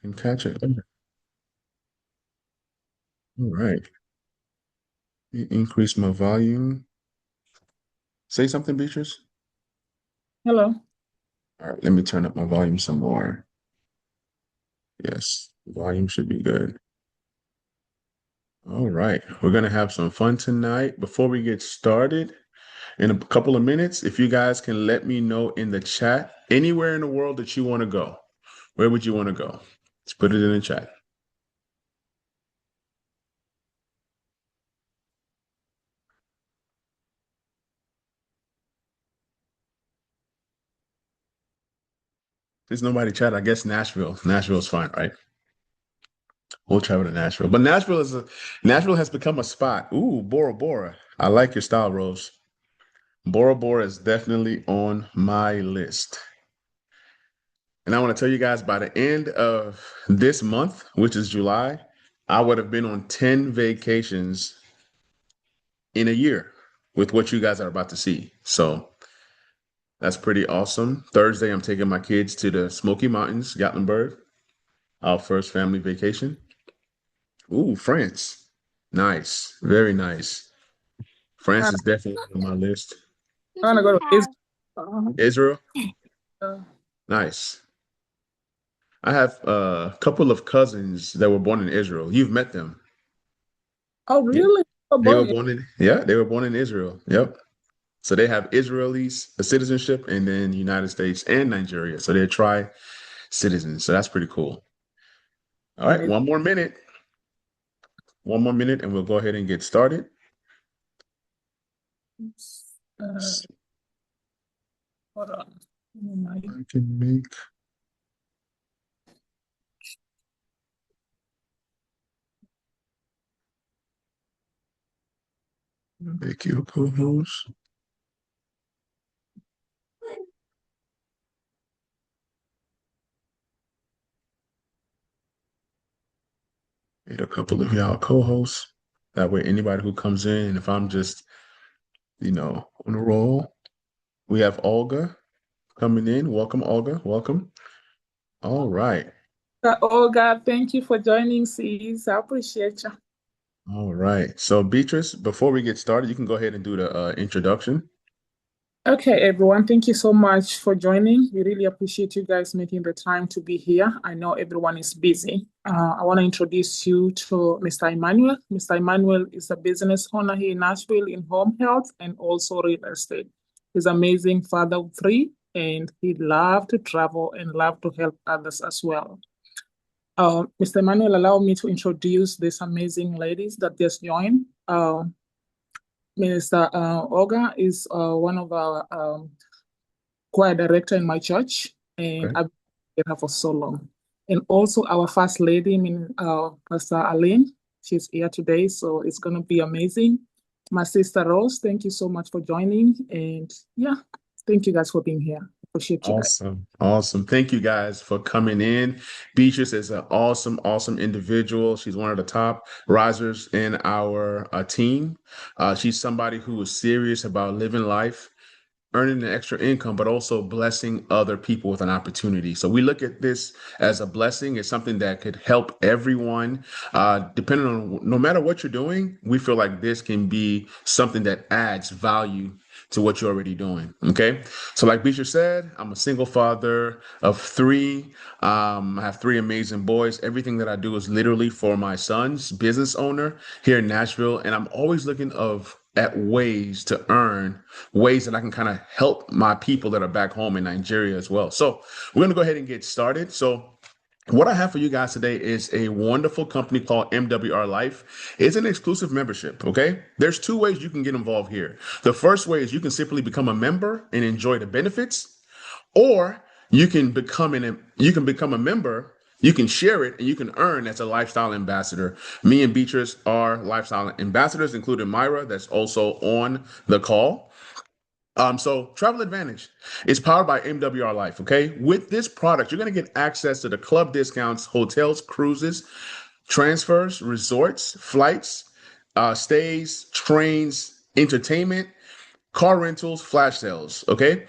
Can catch it. All right. Increase my volume. Say something, Beatrice. Hello. All right, let me turn up my volume some more. Yes, volume should be good. All right, we're gonna have some fun tonight. Before we get started, in a couple of minutes, if you guys can let me know in the chat anywhere in the world that you want to go, where would you want to go? Let's put it in the chat. There's nobody chat. I guess Nashville. Nashville's fine, right? We'll travel to Nashville. But Nashville has become a spot. Ooh, Bora Bora. I like your style, Rose. Bora Bora is definitely on my list. And I want to tell you guys by the end of this month, which is July, I would have been on 10 vacations in a year with what you guys are about to see. So that's pretty awesome. Thursday, I'm taking my kids to the Smoky Mountains, Gatlinburg, our first family vacation. Ooh, France. Nice. Very nice. France I, is definitely on my list. I want to go to Israel. Israel. Nice. I have a couple of cousins that were born in Israel. You've met them. Oh, Yeah. really? Oh, They were boy. born in, yeah, they were born in Israel. Yep. So they have Israelis, a citizenship, and then United States and Nigeria. So they're tri-citizens. So that's pretty cool. All right, Amazing. one more minute. One more minute, and we'll go ahead and get started. Uh, hold on. I can make you a co-host. Need a couple of y'all co-hosts. That way, anybody who comes in, and if I'm just, on a roll, we have Olga coming in. Welcome, Olga. Welcome. All right. Olga, thank you for joining, sis. I appreciate you. All right. So, Beatrice, before we get started, you can go ahead and do the introduction. Okay, everyone, thank you so much for joining. We really appreciate you guys making the time to be here. I know everyone is busy. I want to introduce you to Mr. Emmanuel. Mr. Emmanuel is a business owner here in Nashville in home health and also real estate. He's an amazing father of three, and he loves to travel and love to help others as well. Mr. Emmanuel, allow me to introduce these amazing ladies that just joined. Minister Olga is one of our choir director in my church, and Okay. I've been her for so long. And also our first lady, Pastor Aline, she's here today, so it's going to be amazing. My sister Rose, thank you so much for joining, and yeah, thank you guys for being here. Appreciate you guys. Awesome. Awesome. Thank you guys for coming in. Beatrice is an awesome, awesome individual. She's one of the top risers in our team. She's somebody who is serious about living life, earning an extra income, but also blessing other people with an opportunity. So we look at this as a blessing. It's something that could help everyone. Depending on no matter what you're doing, we feel like this can be something that adds value to what you're already doing. Okay. So like Bisha said, I'm a single father of three. I have three amazing boys. Everything that I do is literally for my son's business owner here in Nashville. And I'm always looking at ways to earn ways that I can kind of help my people that are back home in Nigeria as well. So we're going to go ahead and get started. So what I have for you guys today is a wonderful company called MWR Life. It's an exclusive membership, okay? There's two ways you can get involved here. The first way is you can simply become a member and enjoy the benefits, or you can become a member, you can share it, and you can earn as a lifestyle ambassador. Me and Beatrice are lifestyle ambassadors, including Myra, that's also on the call. So Travel Advantage is powered by MWR Life. Okay. With this product, you're going to get access to the club discounts, hotels, cruises, transfers, resorts, flights, stays, trains, entertainment, car rentals, flash sales. Okay.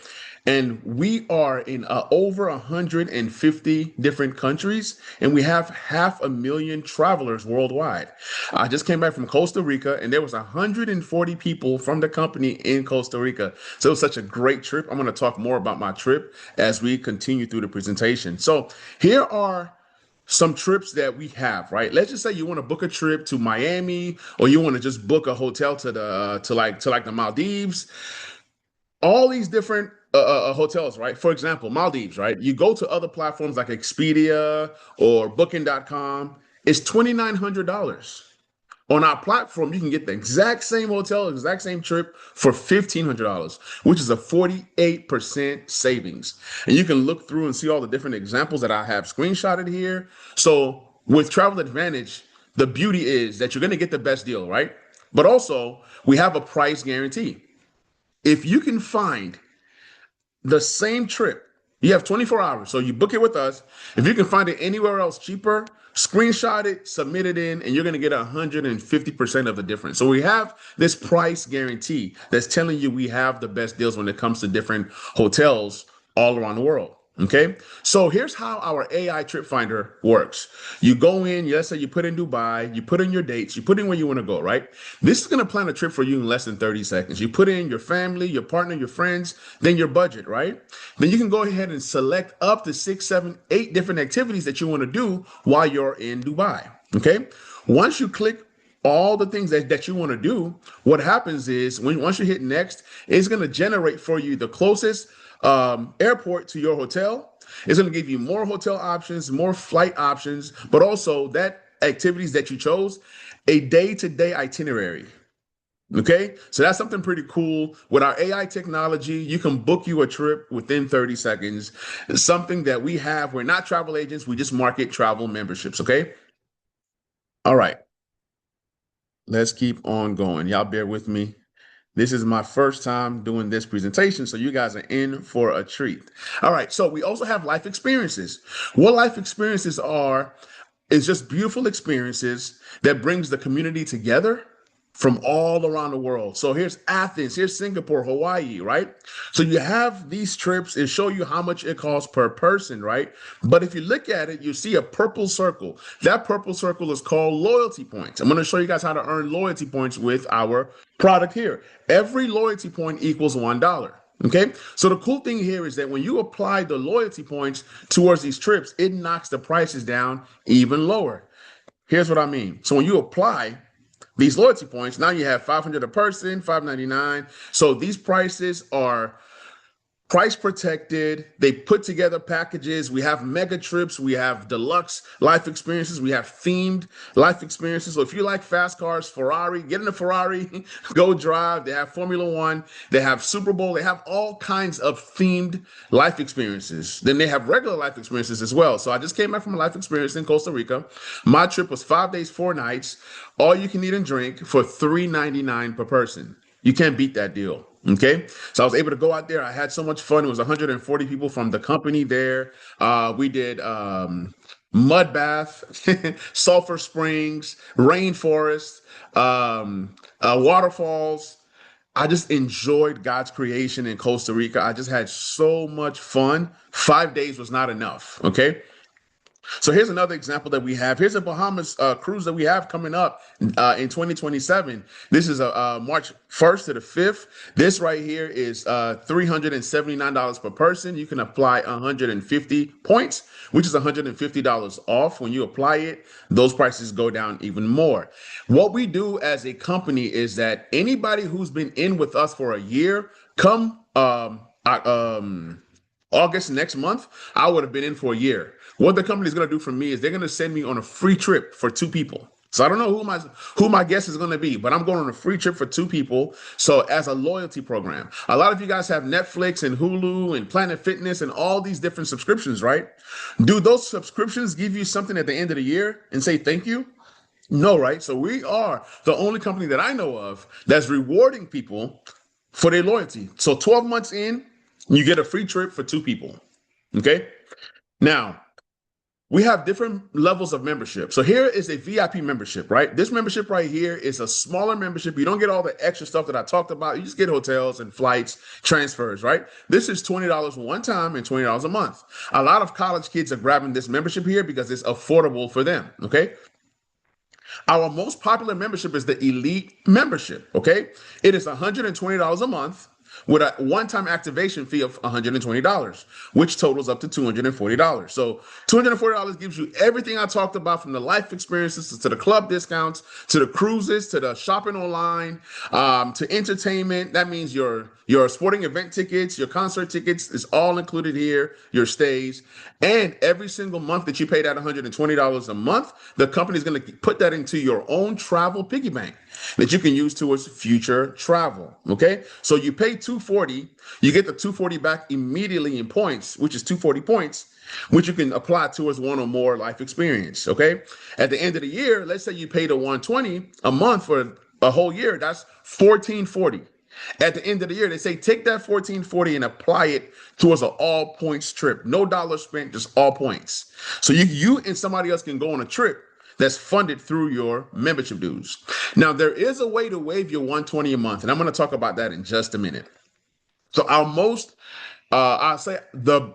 And we are in over 150 different countries, and we have 500,000 travelers worldwide. I just came back from Costa Rica, and there was 140 people from the company in Costa Rica. So it was such a great trip. I'm going to talk more about my trip as we continue through the presentation. So here are some trips that we have, right? Let's just say you want to book a trip to Miami, or you want to just book a hotel to like the Maldives. All these different hotels, right? For example, Maldives, right? You go to other platforms like Expedia or Booking.com. It's $2,900. On our platform, you can get the exact same hotel, exact same trip for $1,500, which is a 48% savings. And you can look through and see all the different examples that I have screenshotted here. So with Travel Advantage, the beauty is that you're going to get the best deal, right? But also, we have a price guarantee. If you can find the same trip, you have 24 hours. So you book it with us. If you can find it anywhere else cheaper, screenshot it, submit it in, and you're going to get 150% of the difference. So we have this price guarantee that's telling you we have the best deals when it comes to different hotels all around the world. Okay, so here's how our AI trip finder works. You go in, let's say you put in Dubai, you put in your dates, you put in where you want to go, right? This is going to plan a trip for you in less than 30 seconds. You put in your family, your partner, your friends, then your budget, right? Then you can go ahead and select up to 6, 7, 8 different activities that you want to do while you're in Dubai. Okay, once you click all the things that you want to do, what happens is once you hit next, it's going to generate for you the closest airport to your hotel. It's going to give you more hotel options, more flight options, but also that activities that you chose, a day-to-day itinerary. Okay, so that's something pretty cool. With our AI technology, you can book you a trip within 30 seconds. It's something that we have. We're not travel agents, we just market travel memberships. Okay, all right, let's keep on going. Y'all bear with me. This is my first time doing this presentation, so you guys are in for a treat. All right, so we also have life experiences. What life experiences are is just beautiful experiences that brings the community together from all around the world. So here's Athens, here's Singapore, Hawaii, right? So you have these trips and show you how much it costs per person, right? But if you look at it, you see a purple circle. That purple circle is called loyalty points. I'm going to show you guys how to earn loyalty points with our product here. Every loyalty point equals $1. Okay, so the cool thing here is that when you apply the loyalty points towards these trips, it knocks the prices down even lower. Here's what I mean. So when you apply these loyalty points, now you have 500 a person, 599. So these prices are price protected. They put together packages. We have mega trips. We have deluxe life experiences. We have themed life experiences. So if you like fast cars, Ferrari, get in a Ferrari, go drive. They have Formula One. They have Super Bowl. They have all kinds of themed life experiences. Then they have regular life experiences as well. So I just came back from a life experience in Costa Rica. My trip was 5 days, 4 nights, all you can eat and drink for $3.99 per person. You can't beat that deal. Okay. So I was able to go out there. I had so much fun. It was 140 people from the company there. We did mud bath, sulfur springs, rainforest, waterfalls. I just enjoyed God's creation in Costa Rica. I just had so much fun. 5 days was not enough. Okay. So here's another example that we have. Here's a Bahamas cruise that we have coming up in 2027. This is March 1st to the 5th. This right here is $379 per person. You can apply 150 points, which is $150 off. When you apply it, those prices go down even more. What we do as a company is that anybody who's been in with us for a year, come August next month, I would have been in for a year. What the company is going to do for me is they're going to send me on a free trip for 2 people. So I don't know who my guest is going to be, but I'm going on a free trip for 2 people. So as a loyalty program, a lot of you guys have Netflix and Hulu and Planet Fitness and all these different subscriptions, right? Do those subscriptions give you something at the end of the year and say thank you? No, right? So we are the only company that I know of that's rewarding people for their loyalty. So 12 months in, you get a free trip for 2 people. Okay. Now, We have different levels of membership. So here is a VIP membership, right? This membership right here is a smaller membership. You don't get all the extra stuff that I talked about. You just get hotels and flights, transfers, right? This is $20 one time and $20 a month. A lot of college kids are grabbing this membership here because it's affordable for them, okay? Our most popular membership is the Elite membership, okay? It is $120 a month with a one-time activation fee of $120, which totals up to $240. So $240 gives you everything I talked about, from the life experiences to the club discounts, to the cruises, to the shopping online, to entertainment. That means your sporting event tickets, your concert tickets is all included here, your stays. And every single month that you pay that $120 a month, the company is going to put that into your own travel piggy bank that you can use towards future travel. Okay. So you pay $240, you get the $240 back immediately in points, which is 240 points, which you can apply towards one or more life experience. Okay. At the end of the year, let's say you paid a $120 a month for a whole year. That's $1440. At the end of the year, they say take that $1440 and apply it towards an all points trip. No dollar spent, just all points. So you and somebody else can go on a trip that's funded through your membership dues. Now, there is a way to waive your $120 a month, and I'm going to talk about that in just a minute. So our most, I'll say the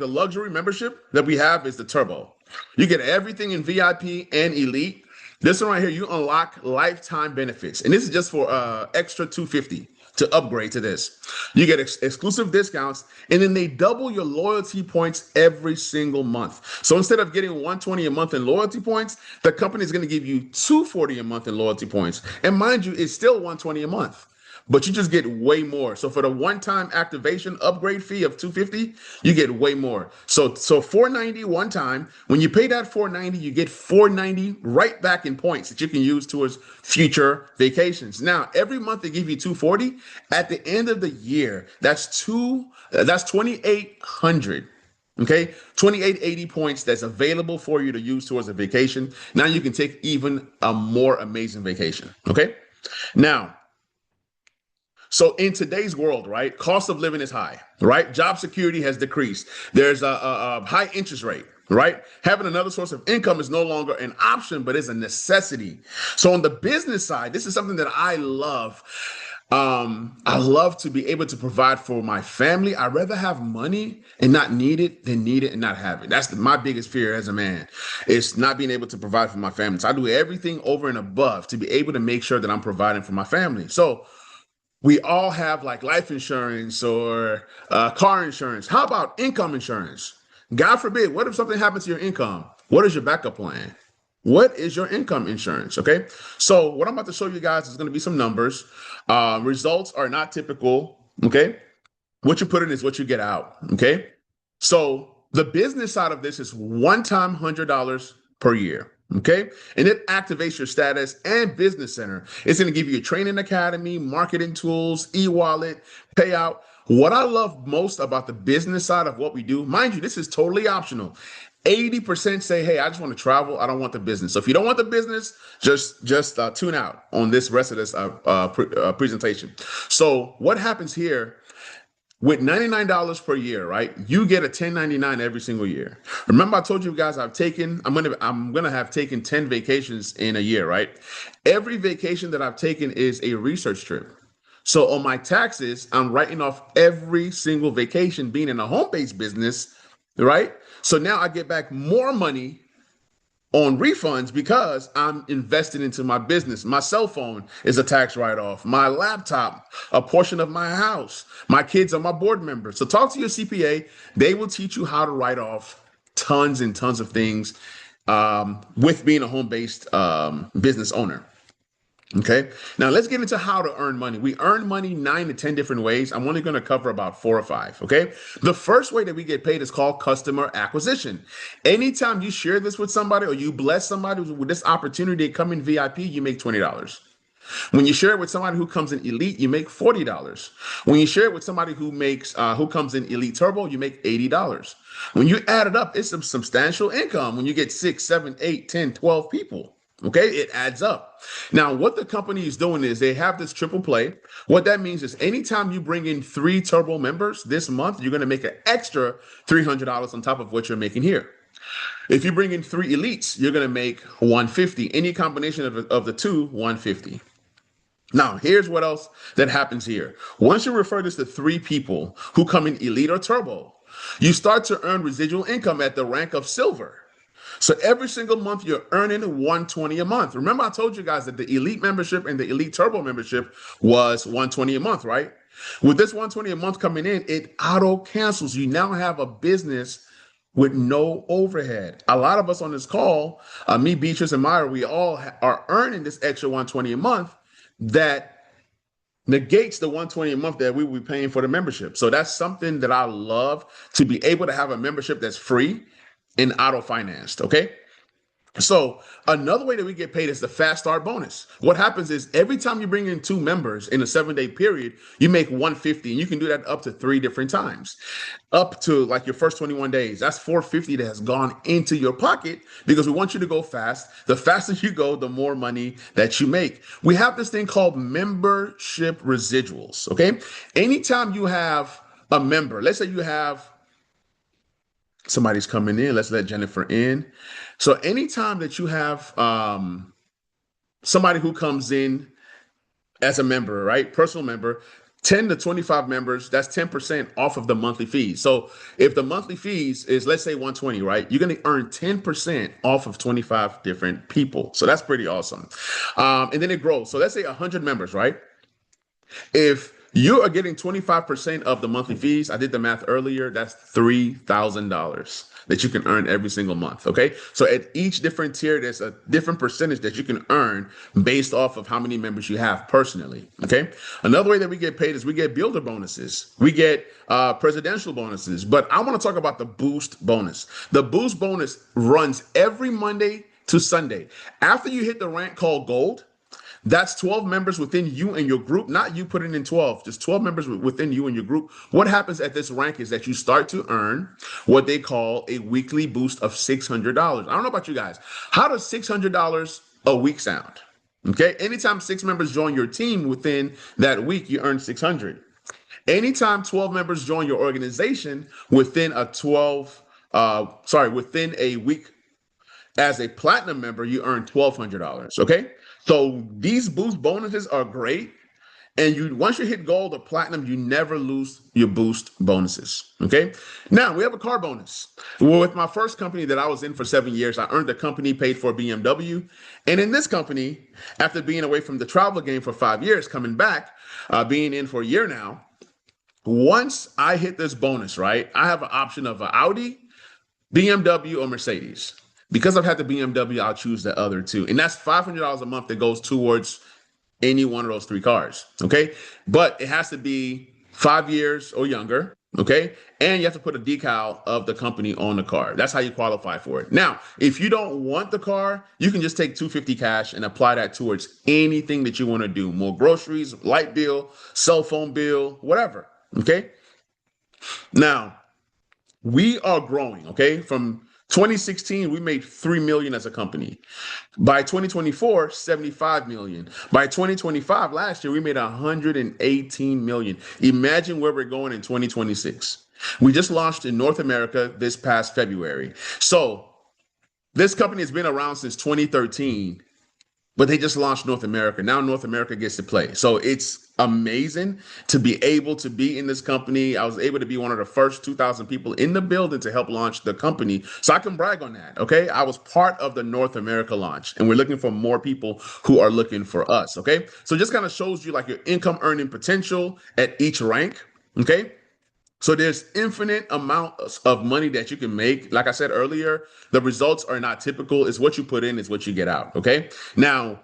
luxury membership that we have is the Turbo. You get everything in VIP and Elite. This one right here, you unlock lifetime benefits, and this is just for extra $250 to upgrade to this. You get exclusive discounts, and then they double your loyalty points every single month. So instead of getting $120 a month in loyalty points, the company is going to give you $240 a month in loyalty points. And mind you, it's still $120 a month, but you just get way more. So for the one-time activation upgrade fee of $250, you get way more. So $490 one time. When you pay that $490, you get $490 right back in points that you can use towards future vacations. Now, every month they give you $240. At the end of the year, that's 2,800. Okay, 2880 points that's available for you to use towards a vacation. Now you can take even a more amazing vacation. Okay, now. So in today's world, right, cost of living is high, right? Job security has decreased. There's a high interest rate, right? Having another source of income is no longer an option, but is a necessity. So on the business side, this is something that I love. I love to be able to provide for my family. I'd rather have money and not need it than need it and not have it. That's my biggest fear as a man, is not being able to provide for my family. So I do everything over and above to be able to make sure that I'm providing for my family. So we all have like life insurance or car insurance. How about income insurance? God forbid, what if something happens to your income? What is your backup plan? What is your income insurance? Okay. So what I'm about to show you guys is going to be some numbers. Results are not typical. Okay. What you put in is what you get out. Okay. So the business side of this is one-time $100 per year. Okay. And it activates your status and business center. It's going to give you a training academy, marketing tools, e-wallet, payout. What I love most about the business side of what we do, mind you, this is totally optional. 80% say, hey, I just want to travel. I don't want the business. So if you don't want the business, just tune out on this rest of this presentation. So what happens here? With $99 per year, right? You get a 1099 every single year. Remember, I told you guys I'm gonna have taken 10 vacations in a year, right? Every vacation that I've taken is a research trip. So on my taxes, I'm writing off every single vacation being in a home-based business, right? So now I get back more money on refunds because I'm invested into my business. My cell phone is a tax write-off. My laptop, a portion of my house. My kids are my board members. So talk to your CPA. They will teach you how to write off tons and tons of things with being a home-based business owner. Okay. Now let's get into how to earn money. We earn money 9 to 10 different ways. I'm only going to cover about 4 or 5. Okay. The first way that we get paid is called customer acquisition. Anytime you share this with somebody or you bless somebody with this opportunity to come in VIP, you make $20. When you share it with somebody who comes in Elite, you make $40. When you share it with somebody who comes in Elite Turbo, you make $80. When you add it up, it's a substantial income when you get 6, 7, 8, 10, 12 people. Okay, it adds up. Now, what the company is doing is they have this triple play. What that means is anytime you bring in 3 Turbo members this month, you're going to make an extra $300 on top of what you're making here. If you bring in three elites, you're going to make 150. Any combination of the two, 150. Now, here's what else that happens here. Once you refer this to three people who come in elite or turbo, you start to earn residual income at the rank of silver. So every single month you're earning 120 a month. Remember, I told you guys that the elite membership and the elite turbo membership was 120 a month, right? With this 120 a month coming in, it auto cancels. You now have a business with no overhead. A lot of us on this call, me, Beatrice, and Myra, we all are earning this extra 120 a month that negates the 120 a month that we will be paying for the membership. So that's something that I love, to be able to have a membership that's free and auto financed. Okay. So another way that we get paid is the fast start bonus. What happens is every time you bring in two members in a 7-day period, you make 150, and you can do that up to 3 different times. Up to like your first 21 days, that's 450 that has gone into your pocket, because we want you to go fast. The faster you go, the more money that you make. We have this thing called membership residuals. Okay. Anytime you have a member, let's say you have somebody's coming in. Let's let Jennifer in. So anytime that you have somebody who comes in as a member, right? Personal member, 10 to 25 members, that's 10% off of the monthly fees. So if the monthly fees is, let's say 120, right? You're going to earn 10% off of 25 different people. So that's pretty awesome. And then it grows. So let's say 100 members, right? If you are getting 25% of the monthly fees, I did the math earlier, that's $3,000 that you can earn every single month. Okay. So at each different tier, there's a different percentage that you can earn based off of how many members you have personally. Okay. Another way that we get paid is we get builder bonuses. We get presidential bonuses. But I want to talk about the boost bonus. The boost bonus runs every Monday to Sunday. After you hit the rank called gold, that's 12 members within you and your group, not you putting in 12, just 12 members within you and your group. What happens at this rank is that you start to earn what they call a weekly boost of $600. I don't know about you guys. How does $600 a week sound? Okay. Anytime 6 members join your team within that week, you earn 600. Anytime 12 members join your organization within within a week as a platinum member, you earn $1,200. Okay. So these boost bonuses are great. And once you hit gold or platinum, you never lose your boost bonuses. Okay. Now we have a car bonus. Well, with my first company that I was in for 7 years, I earned a company paid for BMW. And in this company, after being away from the travel game for 5 years, coming back, being in for a year now, once I hit this bonus, right, I have an option of an Audi, BMW, or Mercedes. Because I've had the BMW, I'll choose the other two. And that's $500 a month that goes towards any one of those 3 cars. Okay. But it has to be 5 years or younger. Okay. And you have to put a decal of the company on the car. That's how you qualify for it. Now, if you don't want the car, you can just take $250 cash and apply that towards anything that you want to do. More groceries, light bill, cell phone bill, whatever. Okay. Now, we are growing. Okay. From 2016, we made 3 million as a company. By 2024, 75 million. By 2025, last year, we made 118 million. Imagine where we're going in 2026. We just launched in North America this past February. So this company has been around since 2013, but they just launched North America. Now North America gets to play. So it's amazing to be able to be in this company. I was able to be one of the first 2,000 people in the building to help launch the company. So I can brag on that. Okay. I was part of the North America launch, and we're looking for more people who are looking for us. Okay. So it just kind of shows you like your income earning potential at each rank. Okay. So there's infinite amounts of money that you can make. Like I said earlier, the results are not typical. It's what you put in, is what you get out. Okay. Now,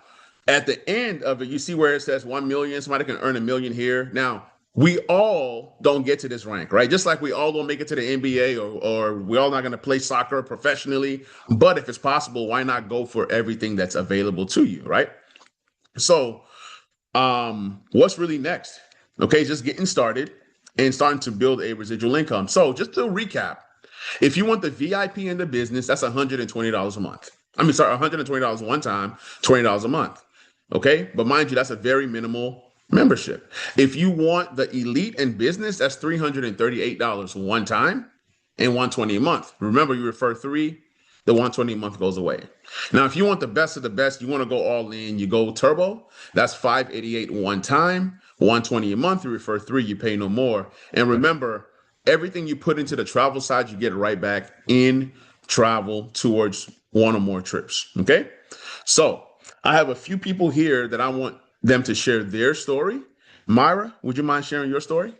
at the end of it, you see where it says 1 million. Somebody can earn 1 million here. Now, we all don't get to this rank, right? Just like we all don't make it to the NBA, or we're all not going to play soccer professionally. But if it's possible, why not go for everything that's available to you, right? So, what's really next? Okay, just getting started and starting to build a residual income. So just to recap, if you want the VIP in the business, that's $120 a month. $120 one time, $20 a month. Okay. But mind you, that's a very minimal membership. If you want the elite in business, that's $338 one time and $120 a month. Remember, you refer 3, the 120 a month goes away. Now, if you want the best of the best, you want to go all in, you go turbo. That's 588 one time, 120 a month. You refer three, you pay no more. And remember, everything you put into the travel side, you get right back in travel towards one or more trips. Okay. So I have a few people here that I want them to share their story. Myra, would you mind sharing your story?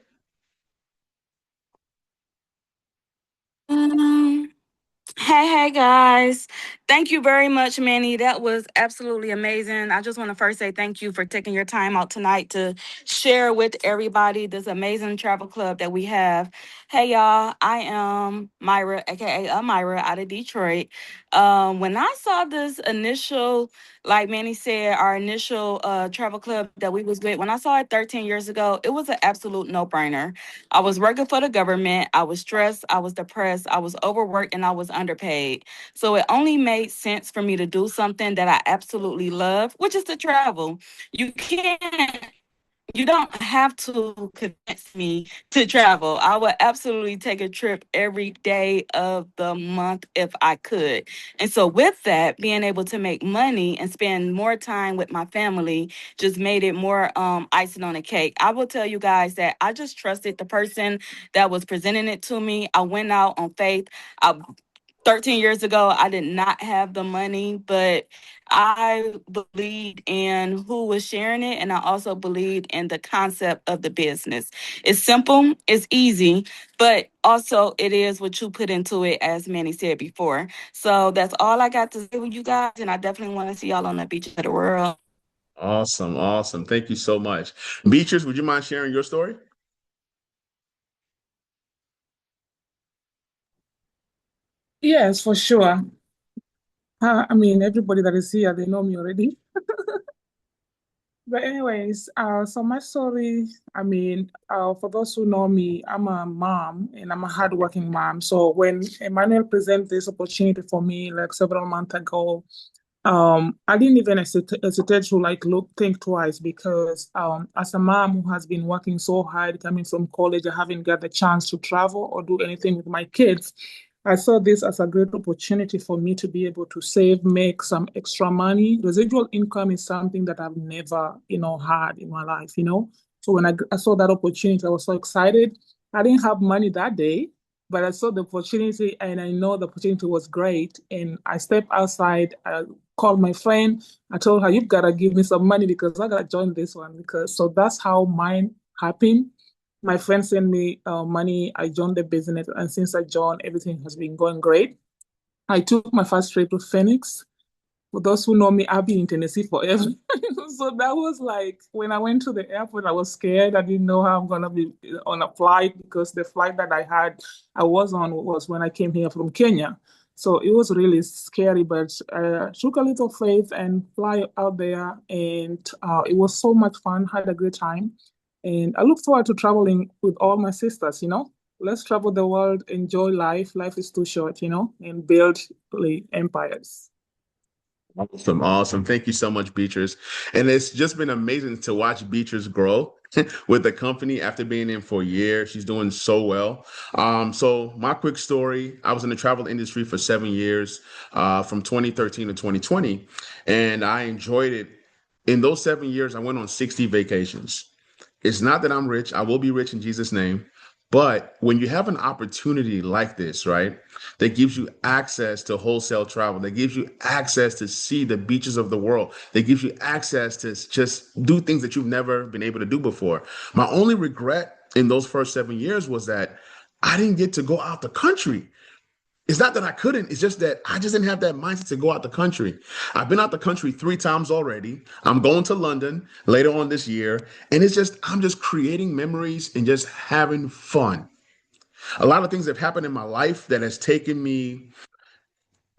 Um, hey guys. Thank you very much, Manny. That was absolutely amazing. I just want to first say thank you for taking your time out tonight to share with everybody this amazing travel club that we have. Hey y'all, I am Myra, aka Myra out of Detroit. When I saw this initial, like Manny said, our initial travel club that we was with, when I saw it 13 years ago, it was an absolute no-brainer. I was working for the government. I was stressed. I was depressed. I was overworked and I was underpaid. So it only made sense for me to do something that I absolutely love, which is to travel. You can't you don't have to convince me to travel. I would absolutely take a trip every day of the month if I could. And so, with that, being able to make money and spend more time with my family just made it more icing on the cake. I will tell you guys that I just trusted the person that was presenting it to me. I went out on faith. I 13 years ago, I did not have the money, but I believed in who was sharing it. And I also believed in the concept of the business. It's simple, it's easy, but also it is what you put into it, as Manny said before. So that's all I got to say with you guys. And I definitely want to see y'all on the beach of the world. Awesome, awesome. Thank you so much. Beatrice, would you mind sharing your story? Yes, for sure. I mean, everybody that is here, they know me already. But anyways, so my story, I mean, for those who know me, I'm a mom and I'm a hardworking mom. So when Emmanuel presented this opportunity for me like several months ago, I didn't even hesitate to like think twice because as a mom who has been working so hard coming from college, I haven't got the chance to travel or do anything with my kids. I saw this as a great opportunity for me to be able to save, make some extra money. Residual income is something that I've never, had in my life. So when I saw that opportunity, I was so excited. I didn't have money that day, but I saw the opportunity and I know the opportunity was great. And I stepped outside, I called my friend. I told her, you've got to give me some money because I got to join this one. Because so that's how mine happened. My friend sent me money. I joined the business. And since I joined, everything has been going great. I took my first trip to Phoenix. For those who know me, I've been in Tennessee forever. So that was like when I went to the airport, I was scared. I didn't know how I'm gonna be on a flight because the flight that I was on was when I came here from Kenya. So it was really scary, but I took a little faith and fly out there, and it was so much fun. Had a great time, and I look forward to traveling with all my sisters. Let's travel the world, enjoy life. Life is too short, and build like, empires. Awesome, awesome. Thank you so much, Beatrice. And it's just been amazing to watch Beatrice grow with the company after being in for a year. She's doing so well. So my quick story, I was in the travel industry for 7 years, from 2013 to 2020, and I enjoyed it. In those 7 years, I went on 60 vacations. It's not that I'm rich. I will be rich in Jesus' name. But when you have an opportunity like this, right, that gives you access to wholesale travel, that gives you access to see the beaches of the world, that gives you access to just do things that you've never been able to do before. My only regret in those first 7 years was that I didn't get to go out the country. It's not that I couldn't, it's just that I just didn't have that mindset to go out the country. I've been out the country 3 times already. I'm going to London later on this year. And I'm just creating memories and just having fun. A lot of things have happened in my life that has taken me,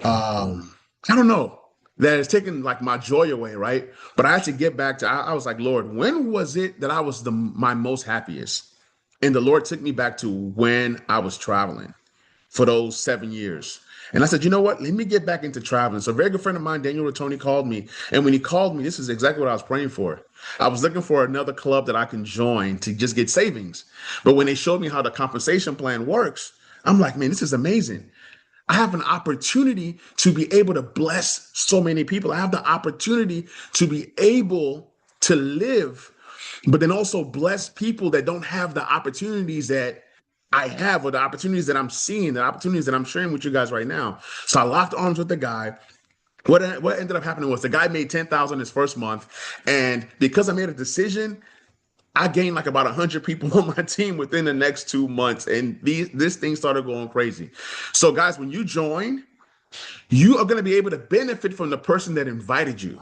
I don't know, that has taken like my joy away, right? But I had to get back to, I was like, Lord, when was it that I was my most happiest? And the Lord took me back to when I was traveling for those 7 years. And I said, you know what? Let me get back into traveling. So a very good friend of mine, Daniel Rotoni, called me. And when he called me, this is exactly what I was praying for. I was looking for another club that I can join to just get savings. But when they showed me how the compensation plan works, I'm like, man, this is amazing. I have an opportunity to be able to bless so many people. I have the opportunity to be able to live, but then also bless people that don't have the opportunities that I have, or the opportunities that I'm seeing, the opportunities that I'm sharing with you guys right now. So I locked arms with the guy. What ended up happening was the guy made 10,000 his first month, and because I made a decision, I gained like about 100 people on my team within the next 2 months, and this thing started going crazy. So, guys, when you join, you are going to be able to benefit from the person that invited you.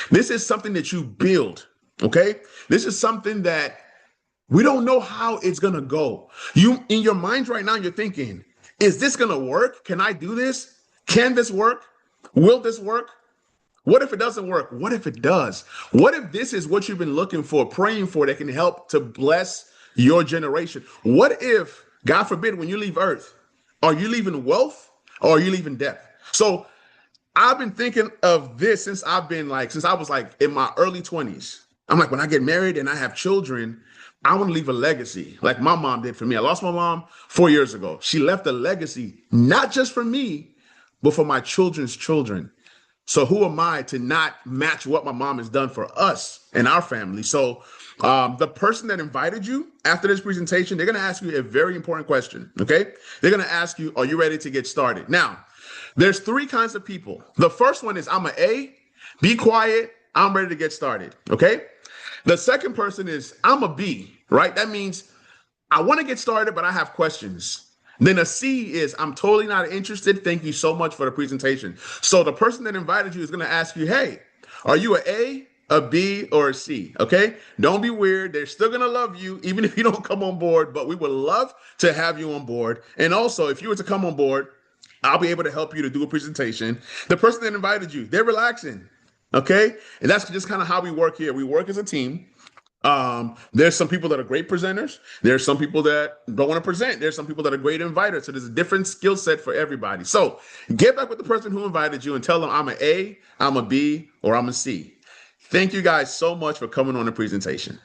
This is something that you build. Okay, this is something that we don't know how it's going to go. You, in your mind right now, you're thinking, is this going to work? Can I do this? Can this work? Will this work? What if it doesn't work? What if it does? What if this is what you've been looking for, praying for, that can help to bless your generation? What if, God forbid, when you leave Earth, are you leaving wealth or are you leaving death? So I've been thinking of this since I was like in my early 20s. I'm like, when I get married and I have children, I want to leave a legacy like my mom did for me. I lost my mom 4 years ago. She left a legacy, not just for me, but for my children's children. So who am I to not match what my mom has done for us and our family? So the person that invited you after this presentation, they're going to ask you a very important question. Okay. They're going to ask you, are you ready to get started? Now, there's three kinds of people. The first one is, I'm an A, be quiet, I'm ready to get started. Okay. The second person is, I'm a B, right? That means I want to get started, but I have questions. Then a C is, I'm totally not interested. Thank you so much for the presentation. So the person that invited you is going to ask you, hey, are you a B, or a C? Okay. Don't be weird. They're still going to love you, even if you don't come on board, but we would love to have you on board. And also, if you were to come on board, I'll be able to help you to do a presentation. The person that invited you, they're relaxing. Okay. And that's just kind of how we work here. We work as a team. There's some people that are great presenters. There's some people that don't want to present. There's some people that are great inviters. So there's a different skill set for everybody. So get back with the person who invited you and tell them, I'm an A, I'm a B, or I'm a C. Thank you guys so much for coming on the presentation.